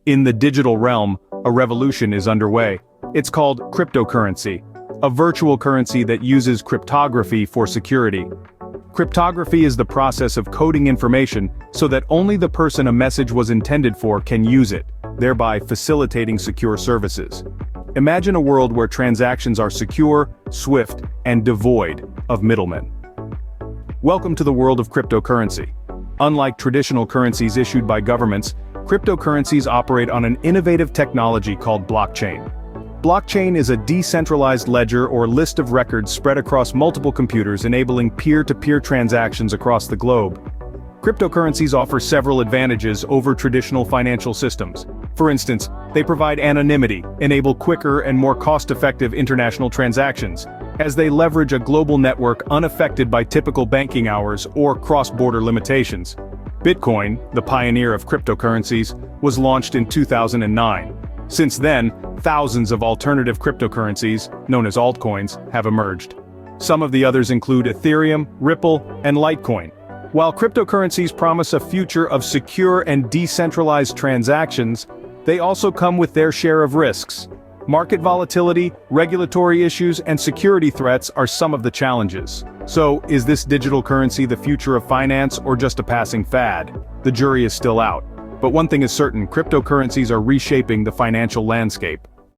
In the digital realm, a revolution is underway. It's called cryptocurrency, a virtual currency that uses cryptography for security. Cryptography is the process of coding information so that only the person a message was intended for can use it, thereby facilitating secure services. Imagine a world where transactions are secure, swift, and devoid of middlemen. Welcome to the world of cryptocurrency. Unlike traditional currencies issued by governments, cryptocurrencies operate on an innovative technology called blockchain. Blockchain is a decentralized ledger or list of records spread across multiple computers, enabling peer-to-peer transactions across the globe. Cryptocurrencies offer several advantages over traditional financial systems. For instance, they provide anonymity, enable quicker and more cost-effective international transactions, as they leverage a global network unaffected by typical banking hours or cross-border limitations. Bitcoin, the pioneer of cryptocurrencies, was launched in 2009. Since then, thousands of alternative cryptocurrencies, known as altcoins, have emerged. Some of the others include Ethereum, Ripple, and Litecoin. While cryptocurrencies promise a future of secure and decentralized transactions, they also come with their share of risks. Market volatility, regulatory issues, and security threats are some of the challenges. So, is this digital currency the future of finance or just a passing fad? The jury is still out. But one thing is certain, cryptocurrencies are reshaping the financial landscape.